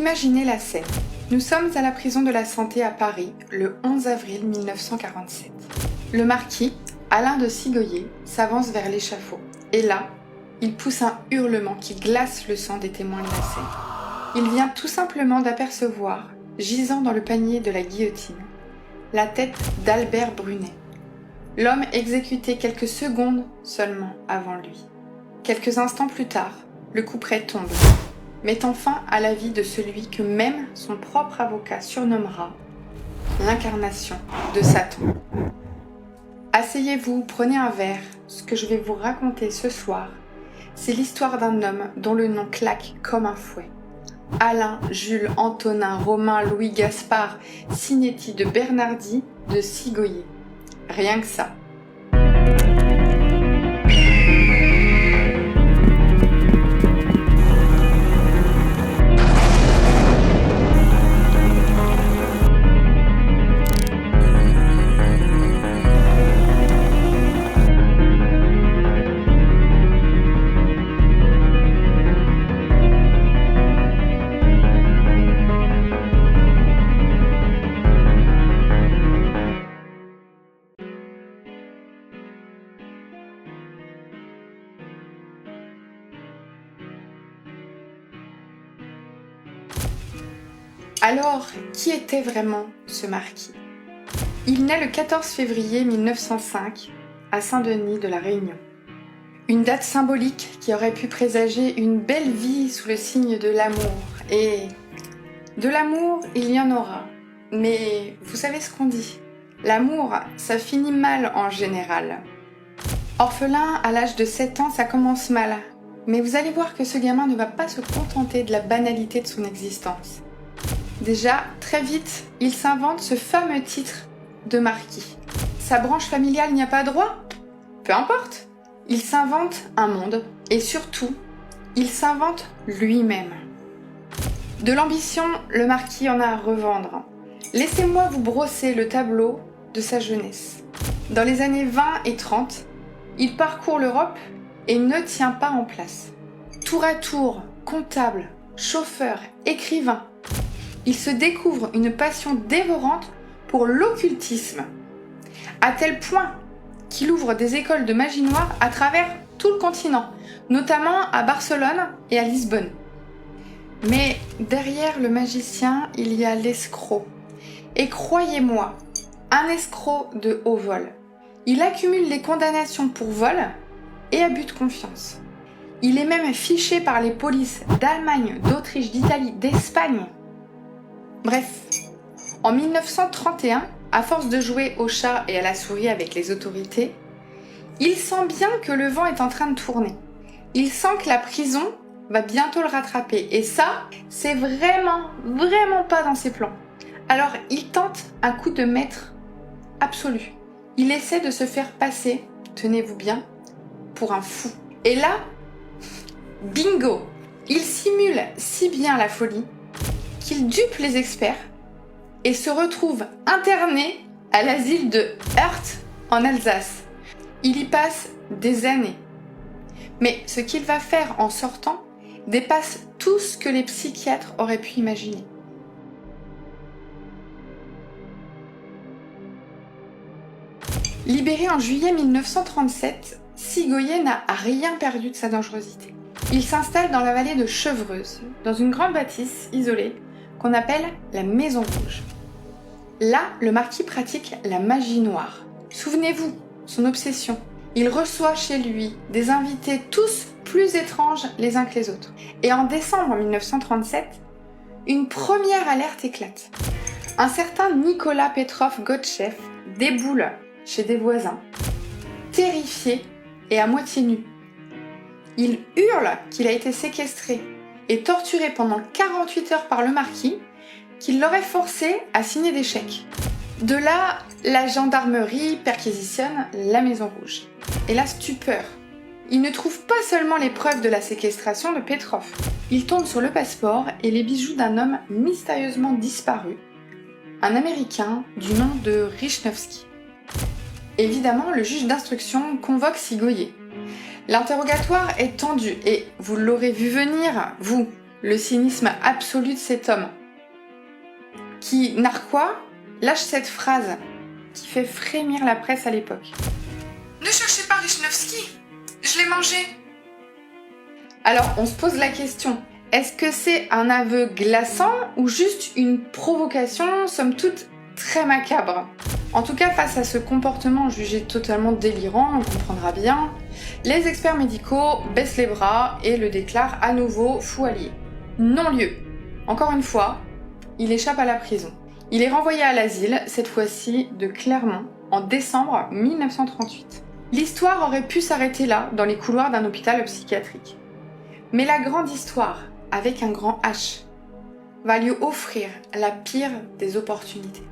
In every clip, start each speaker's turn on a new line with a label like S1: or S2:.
S1: Imaginez la scène. Nous sommes à la prison de la Santé à Paris, le 11 avril 1947. Le marquis, Alain de Sigoyer, s'avance vers l'échafaud. Et là, il pousse un hurlement qui glace le sang des témoins de la scène. Il vient tout simplement d'apercevoir, gisant dans le panier de la guillotine, la tête d'Albert Brunet. L'homme exécuté quelques secondes seulement avant lui. Quelques instants plus tard, le couperet tombe, mettant fin à la vie de celui que même son propre avocat surnommera l'incarnation de Satan. Asseyez-vous, prenez un verre. Ce que je vais vous raconter ce soir, c'est l'histoire d'un homme dont le nom claque comme un fouet. Alain, Jules, Antonin, Romain, Louis, Gaspard, Sinetti de Bernardi, de Sigoyer. Rien que ça. Alors, qui était vraiment ce marquis ? Il naît le 14 février 1905 à Saint-Denis de la Réunion. Une date symbolique qui aurait pu présager une belle vie sous le signe de l'amour. Et de l'amour, il y en aura. Mais vous savez ce qu'on dit ? L'amour, ça finit mal en général. Orphelin à l'âge de 7 ans, ça commence mal. Mais vous allez voir que ce gamin ne va pas se contenter de la banalité de son existence. Déjà, très vite, il s'invente ce fameux titre de marquis. Sa branche familiale n'y a pas droit ? Peu importe. Il s'invente un monde et surtout, il s'invente lui-même. De l'ambition, le marquis en a à revendre. Laissez-moi vous brosser le tableau de sa jeunesse. Dans les années 20 et 30, il parcourt l'Europe et ne tient pas en place. Tour à tour, comptable, chauffeur, écrivain, il se découvre une passion dévorante pour l'occultisme, à tel point qu'il ouvre des écoles de magie noire à travers tout le continent, notamment à Barcelone et à Lisbonne. Mais derrière le magicien, il y a l'escroc. Et croyez-moi, un escroc de haut vol. Il accumule les condamnations pour vol et abus de confiance. Il est même fiché par les polices d'Allemagne, d'Autriche, d'Italie, d'Espagne. Bref, en 1931, à force de jouer au chat et à la souris avec les autorités, il sent bien que le vent est en train de tourner. Il sent que la prison va bientôt le rattraper. Et ça, c'est vraiment pas dans ses plans. Alors, il tente un coup de maître absolu. Il essaie de se faire passer, tenez-vous bien, pour un fou. Et là, bingo! Il simule si bien la folie qu'il dupe les experts et se retrouve interné à l'asile de Heurt en Alsace. Il y passe des années. Mais ce qu'il va faire en sortant dépasse tout ce que les psychiatres auraient pu imaginer. Libéré en juillet 1937, Sigoyer n'a rien perdu de sa dangerosité. Il s'installe dans la vallée de Chevreuse, dans une grande bâtisse isolée qu'on appelle la Maison Rouge. Là, le marquis pratique la magie noire. Souvenez-vous, son obsession. Il reçoit chez lui des invités tous plus étranges les uns que les autres. Et en décembre 1937, une première alerte éclate. Un certain Nicolas Petrov Gotchev déboule chez des voisins, terrifié et à moitié nu. Il hurle qu'il a été séquestré et torturé pendant 48 heures par le marquis, qu'il l'aurait forcé à signer des chèques. De là, la gendarmerie perquisitionne la Maison Rouge. Et la stupeur. Il ne trouve pas seulement les preuves de la séquestration de Petrov. Il tombe sur le passeport et les bijoux d'un homme mystérieusement disparu, un Américain du nom de Richnowski. Évidemment, le juge d'instruction convoque Sigoyer. L'interrogatoire est tendu et vous l'aurez vu venir, vous, le cynisme absolu de cet homme, qui, narquois, lâche cette phrase qui fait frémir la presse à l'époque. Ne cherchez pas Lichnowsky, je l'ai mangé. Alors, on se pose la question, est-ce que c'est un aveu glaçant ou juste une provocation, somme toute, très macabre? En tout cas, face à ce comportement jugé totalement délirant, on comprendra bien, les experts médicaux baissent les bras et le déclarent à nouveau fou allié. Non-lieu. Encore une fois, il échappe à la prison. Il est renvoyé à l'asile, cette fois-ci de Clermont, en décembre 1938. L'histoire aurait pu s'arrêter là, dans les couloirs d'un hôpital psychiatrique. Mais la grande histoire, avec un grand H, va lui offrir la pire des opportunités.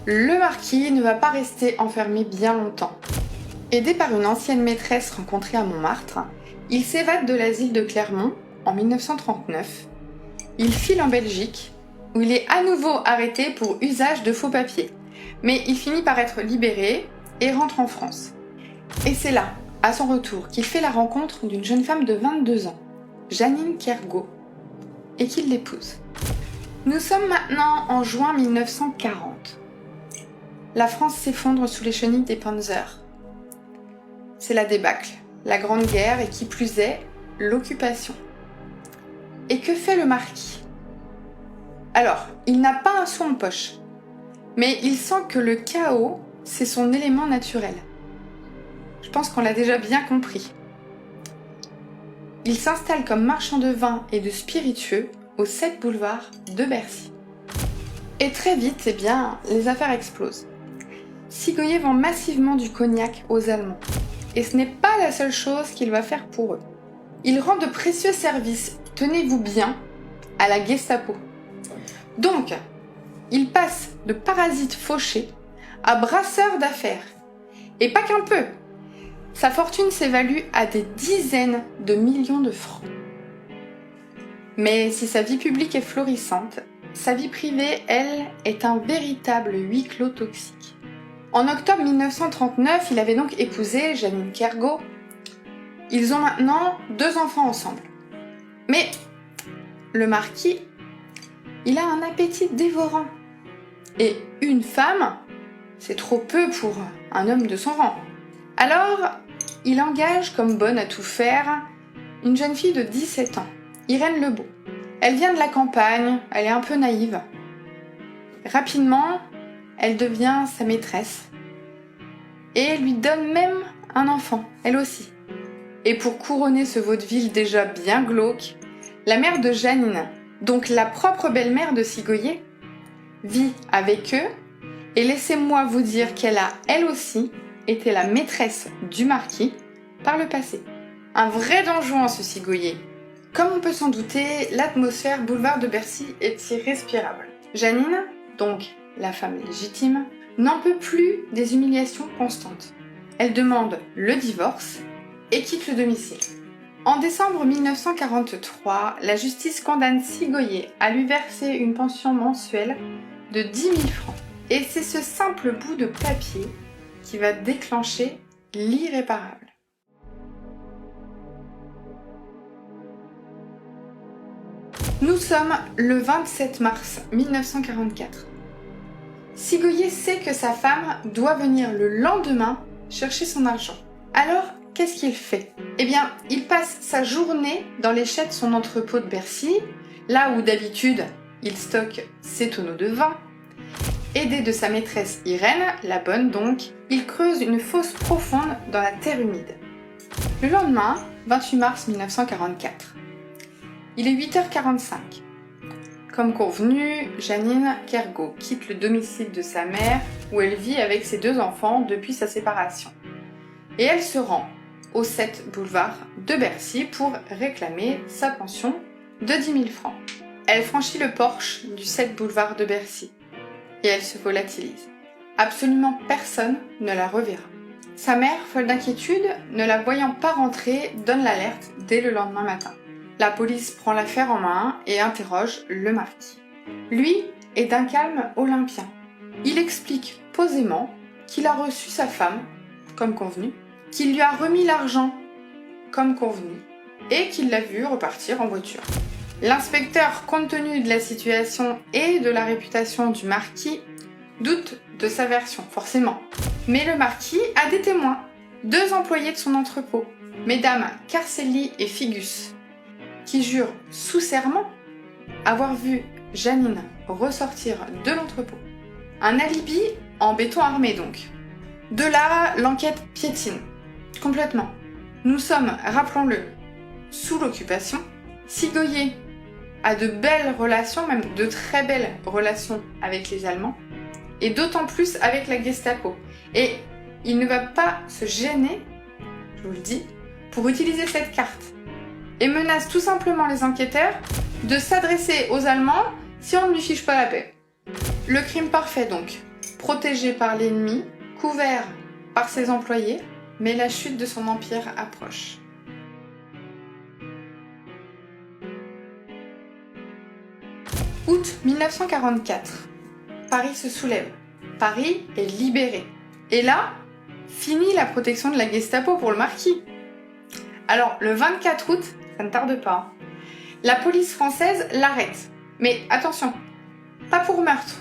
S1: Le marquis ne va pas rester enfermé bien longtemps. Aidé par une ancienne maîtresse rencontrée à Montmartre, il s'évade de l'asile de Clermont en 1939. Il file en Belgique, où il est à nouveau arrêté pour usage de faux papiers. Mais il finit par être libéré et rentre en France. Et c'est là, à son retour, qu'il fait la rencontre d'une jeune femme de 22 ans, Janine Kergaud, et qu'il l'épouse. Nous sommes maintenant en juin 1940. La France s'effondre sous les chenilles des Panzers. C'est la débâcle, la Grande Guerre et qui plus est, l'occupation. Et que fait le marquis? Alors, il n'a pas un sou en poche, mais il sent que le chaos, c'est son élément naturel. Je pense qu'on l'a déjà bien compris. Il s'installe comme marchand de vin et de spiritueux au 7 boulevard de Bercy. Et très vite, les affaires explosent. Sigoyer vend massivement du cognac aux Allemands. Et ce n'est pas la seule chose qu'il va faire pour eux. Il rend de précieux services, tenez-vous bien, à la Gestapo. Donc, il passe de parasite fauché à brasseur d'affaires. Et pas qu'un peu. Sa fortune s'évalue à des dizaines de millions de francs. Mais si sa vie publique est florissante, sa vie privée, elle, est un véritable huis clos toxique. En octobre 1939, il avait donc épousé Janine Kergaud. Ils ont maintenant 2 enfants ensemble. Mais le marquis, il a un appétit dévorant. Et une femme, c'est trop peu pour un homme de son rang. Alors, il engage comme bonne à tout faire une jeune fille de 17 ans, Irène Lebeau. Elle vient de la campagne, elle est un peu naïve. Rapidement, elle devient sa maîtresse et lui donne même un enfant, elle aussi. Et pour couronner ce vaudeville déjà bien glauque, la mère de Janine, donc la propre belle-mère de Sigoyer, vit avec eux et laissez-moi vous dire qu'elle a, elle aussi, été la maîtresse du marquis par le passé. Un vrai donjon ce Sigoyer. Comme on peut s'en douter, l'atmosphère boulevard de Bercy est irrespirable. Janine, donc la femme légitime, n'en peut plus des humiliations constantes. Elle demande le divorce et quitte le domicile. En décembre 1943, la justice condamne Sigoyer à lui verser une pension mensuelle de 10 000 francs. Et c'est ce simple bout de papier qui va déclencher l'irréparable. Nous sommes le 27 mars 1944. Sigoyer sait que sa femme doit venir le lendemain chercher son argent. Alors, qu'est-ce qu'il fait? Il passe sa journée dans les chais de son entrepôt de Bercy, là où d'habitude il stocke ses tonneaux de vin. Aidé de sa maîtresse Irène, la bonne donc, il creuse une fosse profonde dans la terre humide. Le lendemain, 28 mars 1944, il est 8h45. Comme convenu, Janine Kergaud quitte le domicile de sa mère où elle vit avec ses 2 enfants depuis sa séparation. Et elle se rend au 7 boulevard de Bercy pour réclamer sa pension de 10 000 francs. Elle franchit le porche du 7 boulevard de Bercy et elle se volatilise. Absolument personne ne la reverra. Sa mère, folle d'inquiétude, ne la voyant pas rentrer, donne l'alerte dès le lendemain matin. La police prend l'affaire en main et interroge le marquis. Lui est d'un calme olympien. Il explique posément qu'il a reçu sa femme, comme convenu, qu'il lui a remis l'argent comme convenu et qu'il l'a vu repartir en voiture. L'inspecteur, compte tenu de la situation et de la réputation du marquis, doute de sa version, forcément. Mais le marquis a des témoins, 2 employés de son entrepôt, mesdames Carcelli et Figus, qui jurent sous serment avoir vu Janine ressortir de l'entrepôt. Un alibi en béton armé donc. De là, l'enquête piétine, complètement. Nous sommes, rappelons-le, sous l'occupation. Sigoyer a de belles relations, même de très belles relations avec les Allemands, et d'autant plus avec la Gestapo. Et il ne va pas se gêner, je vous le dis, pour utiliser cette carte. Et menace tout simplement les enquêteurs de s'adresser aux Allemands si on ne lui fiche pas la paix. Le crime parfait donc, protégé par l'ennemi, couvert par ses employés, mais la chute de son empire approche. Août 1944. Paris se soulève. Paris est libéré. Et là, finit la protection de la Gestapo pour le marquis. Alors, le 24 août, ça ne tarde pas, la police française l'arrête. Mais attention, pas pour meurtre.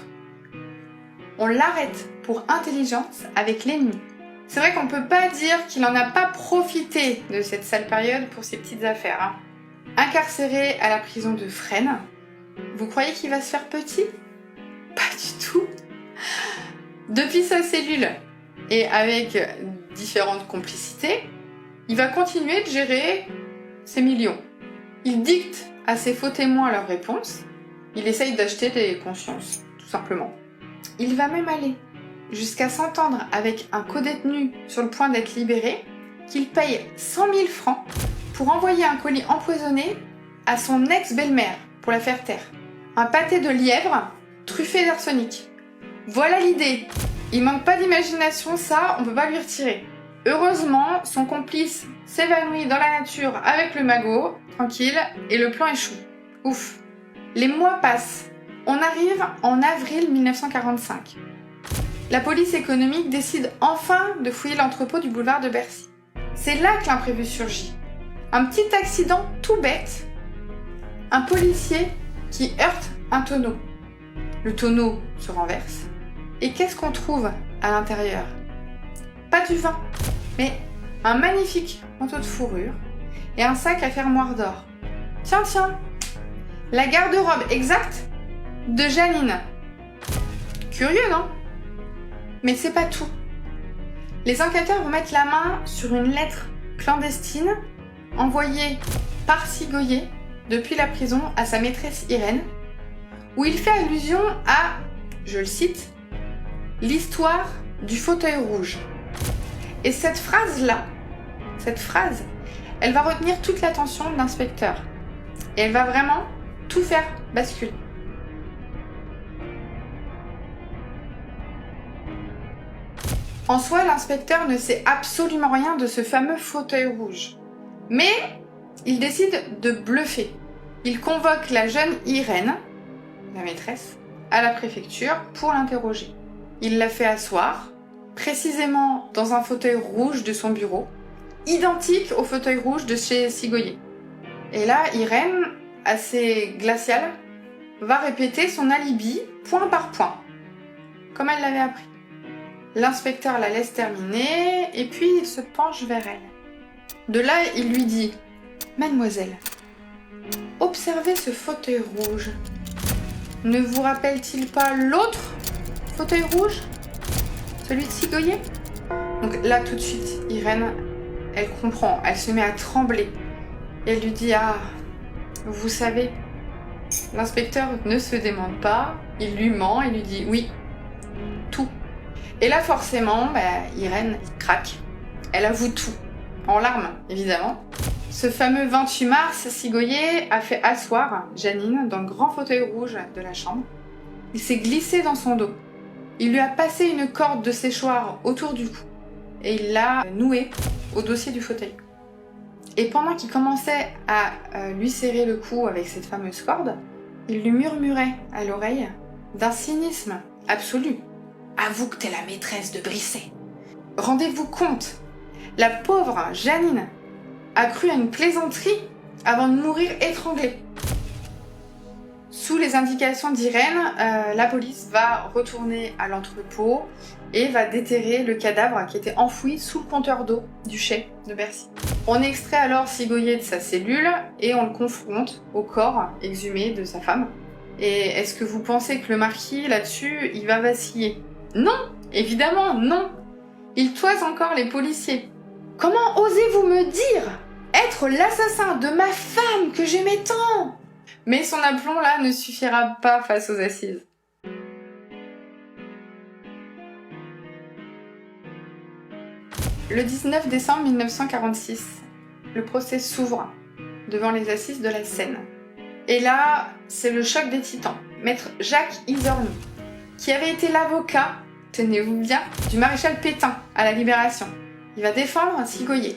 S1: On l'arrête pour intelligence avec l'ennemi. C'est vrai qu'on ne peut pas dire qu'il n'en a pas profité de cette sale période pour ses petites affaires. Hein. Incarcéré à la prison de Fresnes, vous croyez qu'il va se faire petit ? Pas du tout. Depuis sa cellule et avec différentes complicités, il va continuer de gérer ses millions. Il dicte à ses faux témoins leurs réponses. Il essaye d'acheter des consciences, tout simplement. Il va même aller jusqu'à s'entendre avec un codétenu sur le point d'être libéré qu'il paye 100 000 francs pour envoyer un colis empoisonné à son ex-belle-mère pour la faire taire. Un pâté de lièvre truffé d'arsenic. Voilà l'idée. Il manque pas d'imagination, ça, on peut pas lui retirer. Heureusement, son complice s'évanouit dans la nature avec le magot, tranquille, et le plan échoue. Ouf. Les mois passent. On arrive en avril 1945. La police économique décide enfin de fouiller l'entrepôt du boulevard de Bercy. C'est là que l'imprévu surgit. Un petit accident tout bête. Un policier qui heurte un tonneau. Le tonneau se renverse. Et qu'est-ce qu'on trouve à l'intérieur ? Pas du vin, mais un magnifique manteau de fourrure et un sac à fermoir d'or. Tiens, la garde-robe exacte de Janine. Curieux, non ? Mais c'est pas tout. Les enquêteurs vont mettre la main sur une lettre clandestine envoyée par Sigoyer depuis la prison à sa maîtresse Irène, où il fait allusion à, je le cite, l'histoire du fauteuil rouge. Et cette phrase, elle va retenir toute l'attention de l'inspecteur. Et elle va vraiment tout faire basculer. En soi, l'inspecteur ne sait absolument rien de ce fameux fauteuil rouge. Mais il décide de bluffer. Il convoque la jeune Irène, la maîtresse, à la préfecture pour l'interroger. Il la fait asseoir, précisément dans un fauteuil rouge de son bureau, identique au fauteuil rouge de chez Sigoyer. Et là, Irène, assez glaciale, va répéter son alibi point par point, comme elle l'avait appris. L'inspecteur la laisse terminer et puis il se penche vers elle. De là, il lui dit « Mademoiselle, observez ce fauteuil rouge. Ne vous rappelle-t-il pas l'autre fauteuil rouge ? Celui de Sigoyer ?» Donc là, tout de suite, Irène, elle comprend, elle se met à trembler. Et elle lui dit « Ah, vous savez, l'inspecteur ne se demande pas, il lui ment, il lui dit « Oui, tout. » Et là, forcément, Irène craque. Elle avoue tout, en larmes, évidemment. Ce fameux 28 mars, Sigoyer a fait asseoir Janine dans le grand fauteuil rouge de la chambre. Il s'est glissé dans son dos. Il lui a passé une corde de séchoir autour du cou et il l'a nouée au dossier du fauteuil. Et pendant qu'il commençait à lui serrer le cou avec cette fameuse corde, il lui murmurait à l'oreille d'un cynisme absolu. « Avoue que t'es la maîtresse de Brisset. Rendez-vous compte, La pauvre Janine a cru à une plaisanterie avant de mourir étranglée. Sous les indications d'Irène, la police va retourner à l'entrepôt et va déterrer le cadavre qui était enfoui sous le compteur d'eau du chai de Bercy. On extrait alors Sigoyer de sa cellule et on le confronte au corps exhumé de sa femme. Et est-ce que vous pensez que le marquis, là-dessus, il va vaciller? Non, évidemment, non. Il toise encore les policiers. Comment osez-vous me dire être l'assassin de ma femme que j'aimais tant? Mais son aplomb là ne suffira pas face aux assises. Le 19 décembre 1946, le procès s'ouvre devant les assises de la Seine. Et là, c'est le choc des titans. Maître Jacques Izorni, qui avait été l'avocat, tenez-vous bien, du maréchal Pétain à la Libération. Il va défendre Sigoyer.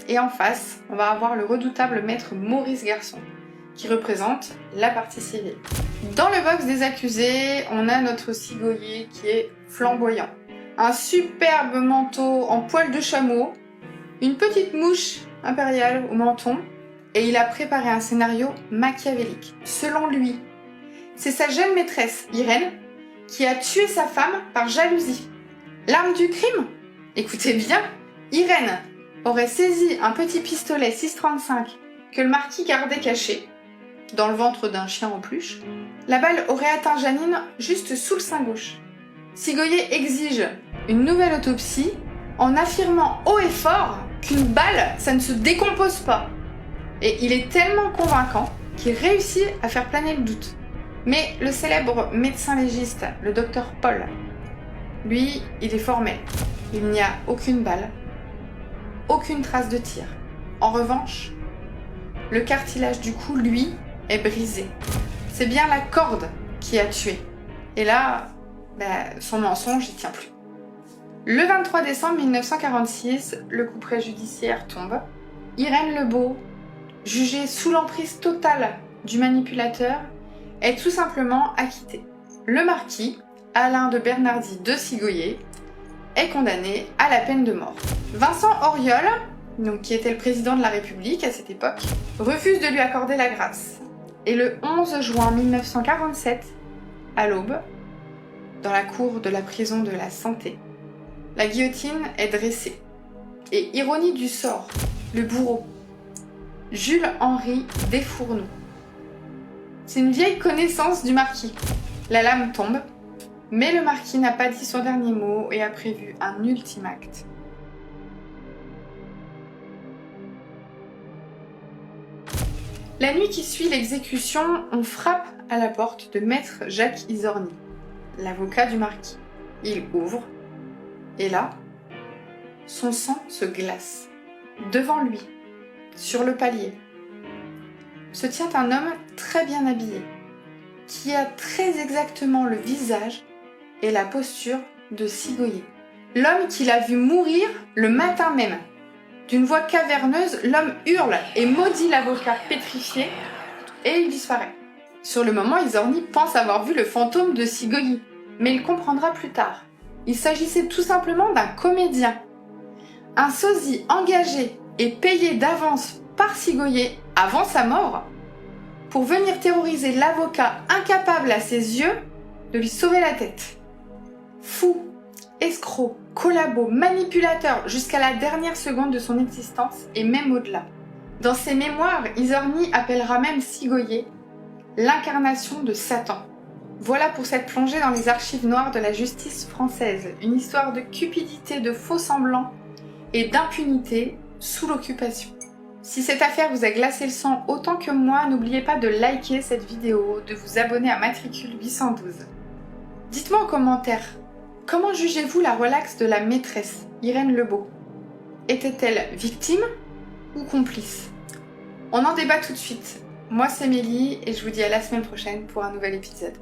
S1: Et en face, on va avoir le redoutable maître Maurice Garçon, qui représente la partie civile. Dans le box des accusés, on a notre Sigoyer qui est flamboyant. Un superbe manteau en poil de chameau, une petite mouche impériale au menton, et il a préparé un scénario machiavélique. Selon lui, c'est sa jeune maîtresse, Irène, qui a tué sa femme par jalousie. L'arme du crime? Écoutez bien, Irène aurait saisi un petit pistolet 6,35 que le marquis gardait caché, dans le ventre d'un chien en peluche. La balle aurait atteint Janine juste sous le sein gauche. Sigoyer exige une nouvelle autopsie en affirmant haut et fort qu'une balle, ça ne se décompose pas. Et il est tellement convaincant qu'il réussit à faire planer le doute. Mais le célèbre médecin légiste, le docteur Paul, lui, il est formel. Il n'y a aucune balle, aucune trace de tir. En revanche, le cartilage du cou, lui, est brisé. C'est bien la corde qui a tué. Et là, son mensonge, il tient plus. Le 23 décembre 1946, le couperet judiciaire tombe. Irène Lebeau, jugée sous l'emprise totale du manipulateur, est tout simplement acquittée. Le marquis, Alain de Bernardi de Sigoyer, est condamné à la peine de mort. Vincent Auriol, qui était le président de la République à cette époque, refuse de lui accorder la grâce. Et le 11 juin 1947, à l'aube, dans la cour de la prison de la Santé, la guillotine est dressée. Et ironie du sort, le bourreau, Jules-Henri Desfourneaux. C'est une vieille connaissance du marquis. La lame tombe, mais le marquis n'a pas dit son dernier mot et a prévu un ultime acte. La nuit qui suit l'exécution, on frappe à la porte de maître Jacques Izorni, l'avocat du marquis. Il ouvre, et là, son sang se glace. Devant lui, sur le palier, se tient un homme très bien habillé, qui a très exactement le visage et la posture de Sigoyer. L'homme qu'il a vu mourir le matin même. D'une voix caverneuse, l'homme hurle et maudit l'avocat pétrifié, et il disparaît. Sur le moment, Izorni pense avoir vu le fantôme de Sigoyer, mais il comprendra plus tard. Il s'agissait tout simplement d'un comédien. Un sosie engagé et payé d'avance par Sigoyer avant sa mort pour venir terroriser l'avocat incapable à ses yeux de lui sauver la tête. Fou, escroc, collabo, manipulateur jusqu'à la dernière seconde de son existence et même au-delà. Dans ses mémoires, Izorni appellera même Sigoyer l'incarnation de Satan. Voilà pour cette plongée dans les archives noires de la justice française, une histoire de cupidité, de faux semblants et d'impunité sous l'occupation. Si cette affaire vous a glacé le sang autant que moi, n'oubliez pas de liker cette vidéo, de vous abonner à Matricule 812. Dites-moi en commentaire, comment jugez-vous la relaxe de la maîtresse, Irène Lebeau? Était-elle victime ou complice? On en débat tout de suite. Moi c'est Mélie et je vous dis à la semaine prochaine pour un nouvel épisode.